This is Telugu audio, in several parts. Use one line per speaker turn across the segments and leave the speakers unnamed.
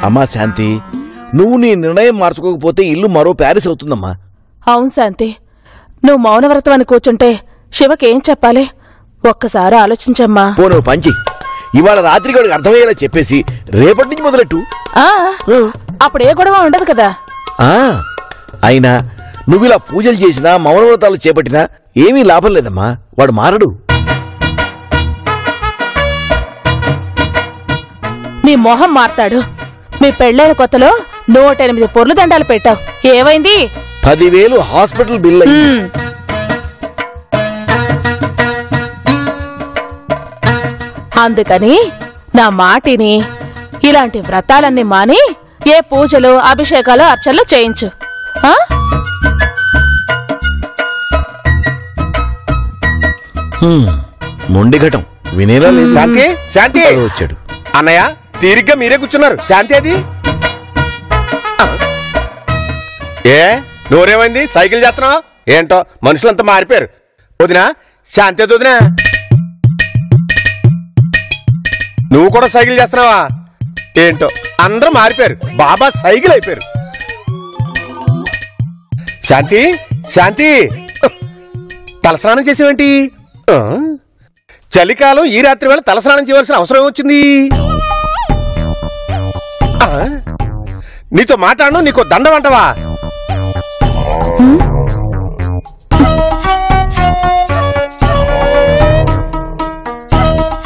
అమ్మా శాంతి, నువ్వు నీ నిర్ణయం మార్చుకోకపోతే ఇల్లు మరో ప్యారిస్ అవుతుందమ్మా.
అవును శాంతి, నువ్వు మౌనవ్రతం అని కూర్చుంటే శివకేం చెప్పాలి? ఒక్కసారి ఆలోచించమ్మా.
పోను పంచి, ఇవాళ రాత్రి వాడికి అర్థమయ్యేలా చెప్పేసి రేపటి నుంచి మొదలెట్టు.
అప్పుడే గొడవ ఉండదు కదా.
అయినా నువ్విలా పూజలు చేసినా మౌనవ్రతాలు చేపట్టినా ఏమీ లాభం లేదమ్మా. వాడు మారడు.
నీ మొహం మారతాడు. మీ పెళ్ళైన కొత్తలో 108 పొర్లు దండాలు పెట్టావు. ఏమైంది?
10,000 హాస్పిటల్ బిల్ అయింది.
అందుకని నా మాటిని ఇలాంటి వ్రతాలన్నీ మాని ఏ పూజలు అభిషేకాలు అర్చనలు చేయించు.
మొండిఘటం వినేలా లేదు.
శాంతి, శాంతి
వచ్చాడు.
అన్నయ్య తీరిగ్గా మీరే కూర్చున్నారు. శాంతి అది ఏ నోరేమైంది? సైకిల్ చేస్తున్నావు ఏంటో? మనుషులంతా మారిపోయారు. వదినా, శాంతి అది వదినా. నువ్వు కూడా సైకిల్ చేస్తున్నావా ఏంటో? అందరూ మారిపోయారు. బాబా సైకిల్ అయిపోయారు. శాంతి, శాంతి తలస్నానం చేసేవేంటి? చలికాలం ఈ రాత్రి వేళ తలస్నానం చేయవలసిన అవసరం ఏమొచ్చింది? నీతో మాట్లాడను, నీకో దండం అంటవా?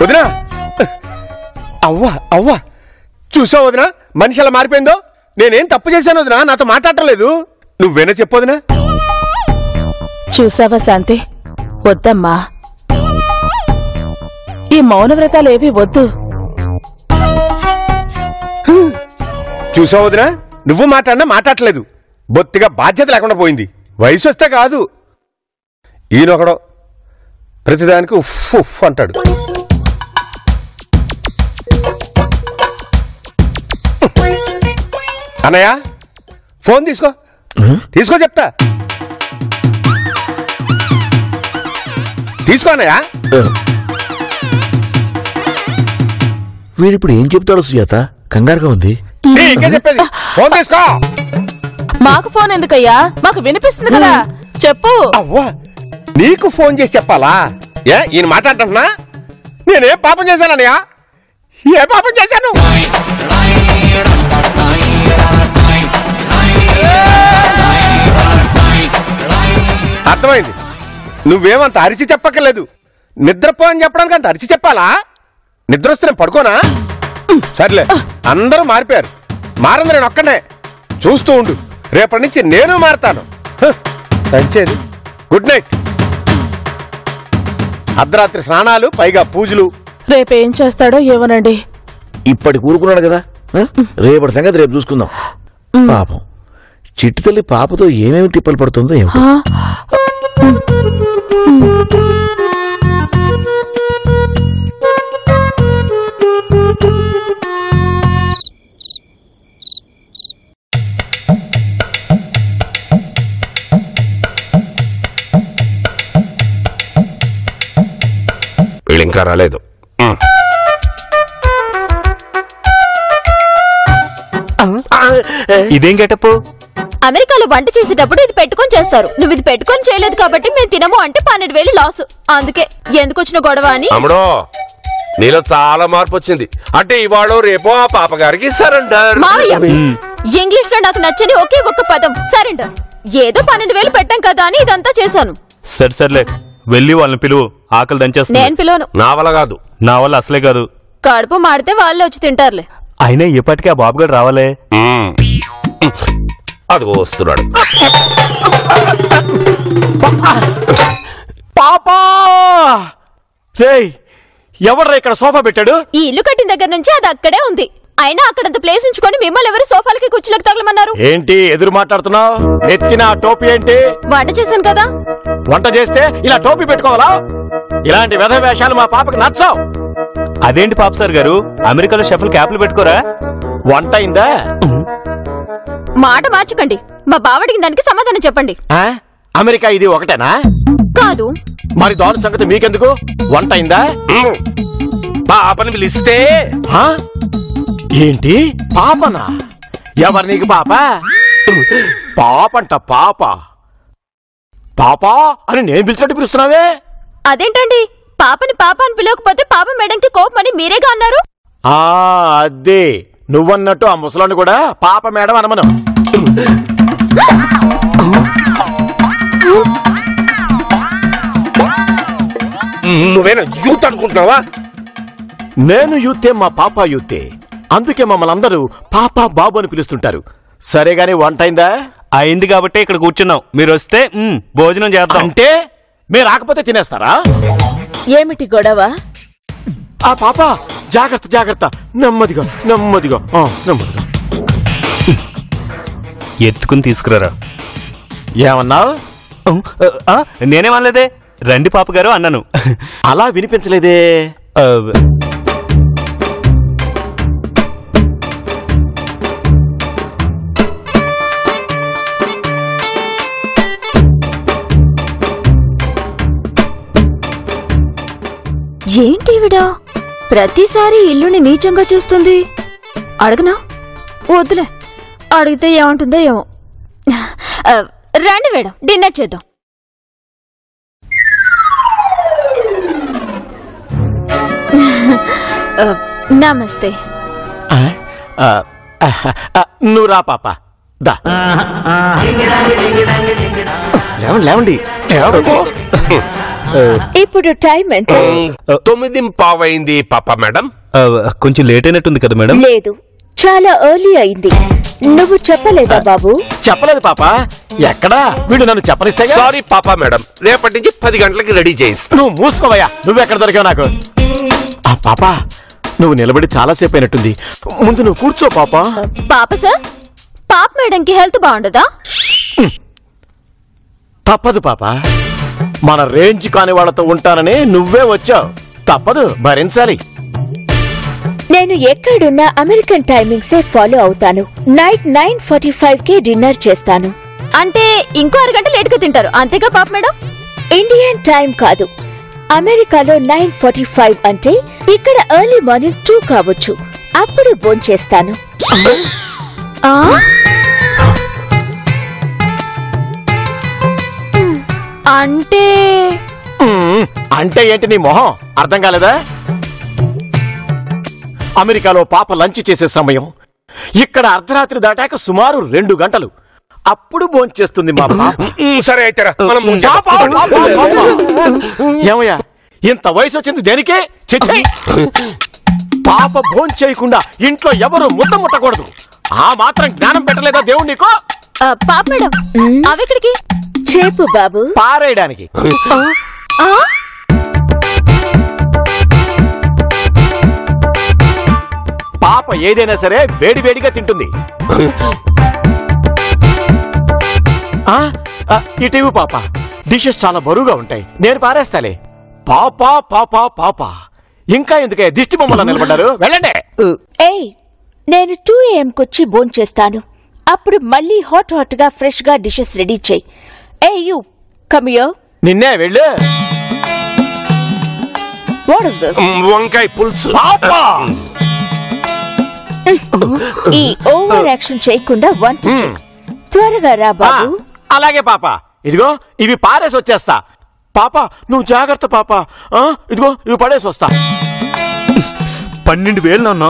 వదినా, అవ్వా అవ్వా, చూసావు వదినా మనిషి అలా మారిపోయిందో? నేనేం తప్పు చేశాను వదినా? నాతో మాట్లాడటం లేదు. నువ్వేనా చెప్పొదినా?
చూసావా శాంతి, వద్దమ్మా. ఈ మౌనవ్రతాలేవి వద్దు.
చూసావు వదినా, నువ్వు మాట్లాడినా మాట్లాడలేదు. బొత్తిగా బాధ్యత లేకుండా పోయింది. వయసు వస్తే కాదు, ఈయనొకడో ప్రతిదానికి ఉఫ్ ఉఫ్ అంటాడు. అన్నయ్య ఫోన్ తీసుకో, తీసుకో చెప్తా. తీసుకో అన్నయ్య.
వీడిప్పుడు ఏం చెప్తాడు సుజాత? కంగారుగా ఉంది.
ఇంకా చెప్పేది, ఫోన్ తీసుకో.
మాకు ఫోన్ ఎందుకయ్యా? మాకు వినిపిస్తుంది కదా, చెప్పు.
అవ్వా, నీకు ఫోన్ చేసి చెప్పాలా? ఏ ఈయన మాట్లాడుతున్నా? నేనేం పాపం చేశానన్నయ్య? ఏ పాపం చేశాను? అర్థమైంది. నువ్వేమంత అరిచి చెప్పక్కర్లేదు. నిద్రపో అని చెప్పడానికి అంత అరిచి చెప్పాలా? నిద్ర వస్తే పడుకోనా? సర్లే, అందరూ మారిపోయారు. మారంది నేను ఒక్కనే. చూస్తూ ఉండు, రేపటి నుంచి నేను మారతాను. సంచేది. Good night. అర్ధరాత్రి స్నానాలు, పైగా పూజలు.
రేపేం చేస్తాడో ఏమోనండి.
ఇప్పటి కూరుకున్నాడు కదా, రేపటి సంగతి రేపు చూసుకుందాం. పాపం చిట్టి తల్లి పాపతో ఏమేమి తిప్పలు పడుతుందో ఏమిటో.
వీళ్ళు ఇంకా రాలేదు.
ఇదేం గెటప్పు?
అమెరికాలో వంట చేసేటప్పుడు ఇది పెట్టుకొని చేస్తారు. నువ్వు ఇది పెట్టుకొని చేయలేదు కాబట్టి మేము తినము అంటే 12,000 లాస్. అందుకే ఎందుకు వచ్చిన గొడవ అని.
అమ్మడో, నీలో చాలా మార్పు వచ్చింది. అంటే ఇవాళ రేపో ఆ పాపగారికి సరెండర్.
మావయ్య, ఇంగ్లీష్ లో నాకు నచ్చని ఒకే ఒక్క పదం సరెండర్. ఏదో 12,000 పెట్టాం కదా అని ఇదంతా చేశాను.
సర్లే, వెళ్ళి వాళ్ళని పిలువు. ఆకలి దంచేస్తా.
నేను పిలువను.
నా వల్ల కాదు.
నా వల్ల అసలే కాదు.
కడుపు మాడితే వాళ్ళే వచ్చి తింటారులే.
అయినా ఇప్పటికే ఆ బాబు గారు రావాలే.
అది వస్తున్నాడు.
పాపా, రేయ్ ఎవడ్రా ఇక్కడ సోఫా పెట్టాడు?
ఈ ఇల్లు కట్టిన దగ్గర నుంచి అది అక్కడే ఉంది. అయినా అక్కడంత ప్లేస్ ఉంచుకొని మిమ్మల్ని ఎవరు సోఫాలకి కుర్చీలకు తగలమన్నారు?
ఏంటి ఎదురు మాట్లాడుతున్నావు? నెత్తిన టోపీ ఏంటి?
వంట చేశాను కదా.
వంట చేస్తే ఇలా టోపీ పెట్టుకోవాలా? ఇలాంటి వెధ వేషాలు మా పాపకి నచ్చావు.
అదేంటి పాప సార్ గారు, అమెరికాలో షెఫ్లు క్యాప్లు పెట్టుకోరా?
వంట అయిందా?
మాట మార్చకండి. మా బావడిగిన దానికి సమాధానం చెప్పండి.
అమెరికా ఇది ఒకటేనా?
కాదు.
మరి దాని సంగతి మీకెందుకు? వంట అయిందా?
పాపని పిలిస్తే
ఏంటి పాపనా? ఎవరు నీకు పాప? పాపంట పాప. పాపా అని నేను పిలిచినట్టు పిలుస్తున్నావే?
అదేంటండి, పాపని పాప అని పిలవకపోతే పాప మేడంకి కోపమని మీరేగా అన్నారు.
అదే నువ్వన్నట్టు ఆ ముసలాన్ని కూడా పాప మేడం అనమను.
నువ్వేనా యూత్ అనుకుంటున్నావా?
నేను యూతే, మా పాప యూతే. అందుకే మమ్మల్ని అందరూ పాప బాబు అని పిలుస్తుంటారు. సరే గాని వంట అయిందా?
అయింది కాబట్టి ఇక్కడ కూర్చున్నాం. మీరు వస్తే భోజనం చేద్దాం.
అంటే మీరు రాకపోతే తినేస్తారా?
ఏమిటి గొడవ?
ఆ పాప జాగ్రత్త జాగ్రత్త, నెమ్మదిగా నెమ్మదిగా నెమ్మదిగా
ఎత్తుకుని తీసుకురారా.
ఏమన్నావు?
నేనేమనలేదే, రండి పాప గారు అన్నాను.
అలా వినిపించలేదే.
ఏంటివిడా ప్రతిసారి ఇల్లుని నీచంగా చూస్తుంది? అడగనా? వద్దులే, అడిగితే ఏమంటుందో ఏమో. రండి మేడం, డిన్నర్ చేద్దాం. నమస్తే.
నువ్వు రా పాప, దా. లేవండి లేవండి.
ఇప్పుడు టైం ఎంత?
9:15 పాప మేడం.
కొంచెం లేట్ అయినట్టుంది కదా మేడం?
లేదు, చాలా ఎర్లీ అయింది. నువ్వు చెప్పలేదా బాబు?
చెప్పలేదు పాప. ఎక్కడా? వీడు నన్ను చెప్పనిస్తే.
సారీ పాప మేడం, రేపటి నుంచి 10 గంటలకి రెడీ చేయిస్తా.
నువ్వు మూసుకోవయ్యా. నువ్వెక్కడ దొరికావు నాకు? ఆ పాప నువ్వు నిలబడి చాలాసేపు అయినట్టుంది. ముందు నువ్వు కూర్చో పాప.
పాప సార్, పాప మేడంకి హెల్త్ బాగుండదా?
తప్పదు పాప, మన రేంజ్ కాని వాళ్ళతో ఉంటానని నువ్వే వచ్చావు. తప్పదు, భరించాలి.
నేను ఎక్కడున్నా అమెరికన్ టైమింగ్సే ఫాలో అవుతాను. నైట్ 9:45కే డిన్నర్ చేస్తాను.
అంటే ఇంకో అరగంట లేట్గా తింటారు అంతేగా పాప మేడం?
ఇండియన్ టైం కాదు, అమెరికాలో 9:45 అంటే ఇక్కడ ఎర్లీ మార్నింగ్ 2 కావచ్చు. అప్పుడు భోంచేస్తాను.
అంటే
అంటే ఏంటి నీ మొహం? అర్థం కాలేదా? అమెరికాలో పాప లంచ్ చేసే సమయం, ఇక్కడ అర్ధరాత్రి దాటాక సుమారు 2 గంటలు. అప్పుడు భోంచేస్తుంది మా పాప.
సరే అయితే
ఏమయ్యా, ఇంత వయసు వచ్చింది దేనికే? పాప భోంచేయకుండా ఇంట్లో ఎవరు ముద్ద ముట్టకూడదు. ఆ మాత్రం జ్ఞానం పెట్టలేదా దేవుడు నీకు?
పాప మేడం, అవిక్కడికి
చేపు బాబు.
పారేయడానికి. పాప ఏదైనా సరే వేడి వేడిగా తింటుంది. ఇటీవు పాప, డిషెస్ చాలా బరువుగా ఉంటాయి, నేను పారేస్తాలే. పాప పాప పాప, ఇంకా ఎందుకే దిష్టి బొమ్మలా నిలబడ్డారు? వెళ్ళండి.
ఏయ్, నేను 2 AM భోంచేస్తాను. అప్పుడు మళ్ళీ హాట్ గా ఫ్రెష్ గా డిషెస్ రెడీ చేయి. ఏ యూ కమ్ హియర్.
నిన్నే వెళ్ళు.
What is this?
వంకాయ పులుసు.
ఈ ఓవర్ యాక్షన్ చేయకుండా వంట చెయ్యి. త్వరగా రా బాబు.
అలాగే పాప. ఇదిగో ఇవి పారేసి వచ్చేస్తా. పాప నువ్వు జాగ్రత్త పాప. ఇదిగో ఇవి పడేసి వస్తా.
12,000 నాన్న.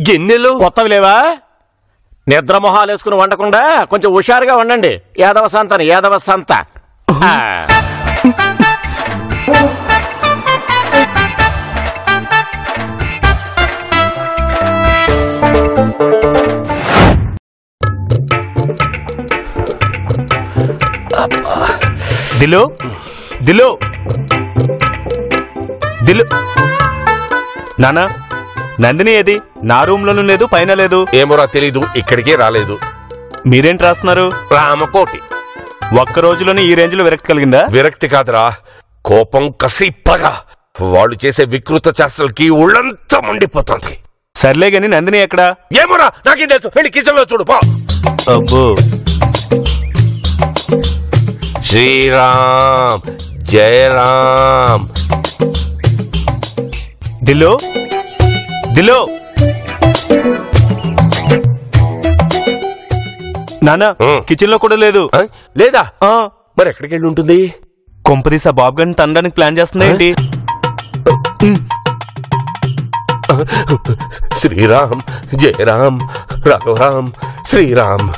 గిన్నెలు
కొత్తవి లేవా? నిద్ర మొహాలు వేసుకుని వండకుండా కొంచెం హుషారుగా ఉండండి. యాదవ సంతని యాదవ సంత.
దిలు దిలు దిలు. నానా, నందిని ఏది? నా రూమ్ లోనూ లేదు, పైన లేదు.
ఏమోరా తెలీదు, ఇక్కడికే రాలేదు.
మీరేంటి రాస్తున్నారు?
రామకోటి.
ఒక్క రోజులోనే ఈ రేంజ్ లో విరక్తి కలిగిందా?
విరక్తి కాదురా, కోపం, కసి, పగ. వాళ్ళు చేసే వికృత చేష్టలకి ఒళ్ళంతా మండిపోతుంది.
సర్లే గాని నందిని ఎక్కడా?
ఏమోరా నాకేం తెలుసు, వెళ్ళి కిచెన్ లో చూడు పో.
అబ్బో,
శ్రీరామ్ జయరామ్.
దిల్లు దిల్లు నాన్న కిచెన్ లో కూడా లేదు.
లేదా?
ఆ,
మరి ఎక్కడికి వెళ్ళి ఉంటుంది?
కొంపదీసి ఆ బాబు గారిని తనడానికి ప్లాన్ చేస్తుందా ఏంటి?
శ్రీరామ్ జయరామ్ రాఘవరామ్ శ్రీరామ్.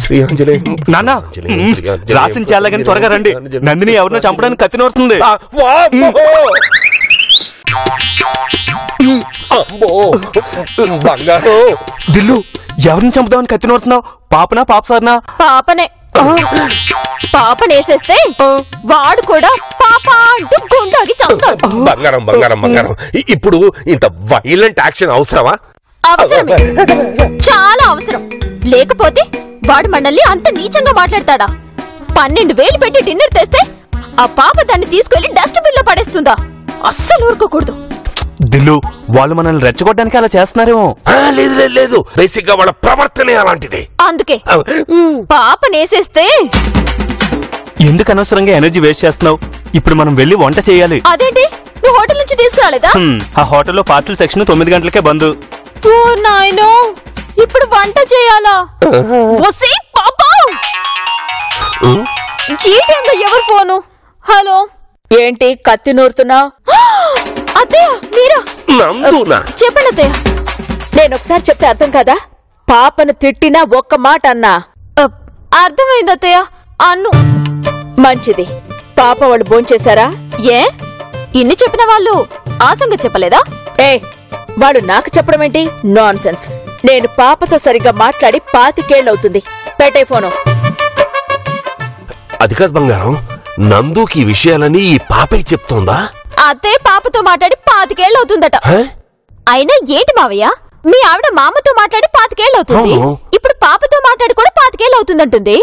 శ్రీయాంజలి
నాన్న రాసిన చాలాగని త్వరగా రండి. నందిని ఎవరినో చంపడానికి కత్తి నోరుతుంది.
బంగారు
దిల్లు ఎవరిని చంపుదామని కత్తి నోరుతున్నావు? పాపనా పాప సార్నా?
పాపనే. పాపనేసేస్తే వాడు కూడా పాప అంటూ గుండాగి చంపుతాడు.
బంగారం బంగారం బంగారం. ఇప్పుడు ఇంత వైలెంట్ యాక్షన్ అవసరమా?
అవసరమే, చాలా అవసరం. లేకపోతే వాడు మనల్ని అంత నీచంగా మాట్లాడతాడా? 12,000 పెట్టి డిన్నర్ తెస్తే ఆ పాప దాన్ని తీసుకెళ్లి డస్ట్బిన్ లో పడేస్తుందా? అస్సలు ఊరుకోకూడదు.
దిల్లు వాళ్ళు మనల్ని రెచ్చగొట్టడానికి అలా చేస్తున్నారేమో.
లేదు లేదు లేదు, బేసిక్ గా వాళ్ళ ప్రవర్తనే అలాంటిది.
అందుకే పాపనేసేస్తే
ఎందుకు అనవసరంగా ఎనర్జీ వేస్ట్ చేస్తున్నావు? ఇప్పుడు మనం వెళ్ళి వంట చేయాలి.
అదేంటి, నువ్వు హోటల్ నుంచి తీసుకురాలేదా?
ఆ హోటల్లో పార్సల్ సెక్షన్ 9 గంటలకే బంద్.
ఓ నాయనో, ఇప్పుడు వంట చేయాలా? వసే పాపా, జీటంలో ఎవరు ఫోను? హలో,
ఏంటి కత్తి నూరుతున్నావు?
అత్తయ్య మీరా?
నందునా?
చెప్పండి అత్తయ్య.
నేనొకసారి చెప్తే అర్థం కదా? పాపను తిట్టినా ఒక్క మాట అన్నా.
అర్థమైంది అత్తయ్య. అన్ను
మంచిది. పాప వాళ్ళు భోంచేశారా?
ఏ ఇన్ని చెప్పిన వాళ్ళు ఆ సంగతి చెప్పలేదా?
ఏ వాడు నాకు చెప్పడం ఏంటి? Non sense. నేను పాపతో సరిగ్గా మాట్లాడి 25 ఏళ్లవుతుంది. పెట్టే ఫోను.
అది కాదు బంగారం, నందుకి ఈ విషయాలని ఈ పాపే చెప్తోందా?
అత్తయ్య పాపతో మాట్లాడి 25 ఏళ్లవుతుందట. అయినా ఏంటి మావయ్య, మీ ఆవిడ మామతో మాట్లాడి 25 ఏళ్లవుతుంది.
అవును.
ఇప్పుడు పాపతో మాట్లాడి కూడా 25 ఏళ్లవుతుందంటుంది.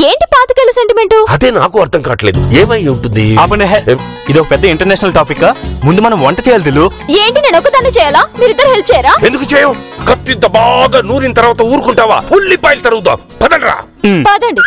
ఏంటి 25 ఏళ్ల సెంటిమెంటు?
అదే నాకు అర్థం కావట్లేదు. ఏమై ఉంటుంది?
ఇది ఒక పెద్ద ఇంటర్నేషనల్ టాపిక్. ముందు మనం వంట చేయాలి దిల్లు.
ఏంటి, నేను ఒకదాన్ని చేయాలా? మీరిద్దరు హెల్ప్ చేయరా?
ఎందుకు చేయం? కత్తింత బాగా నూరిన తర్వాత ఊరుకుంటావా? ఉల్లిపాయలు తరుగుదాం. పదండ్రా.
పదండి.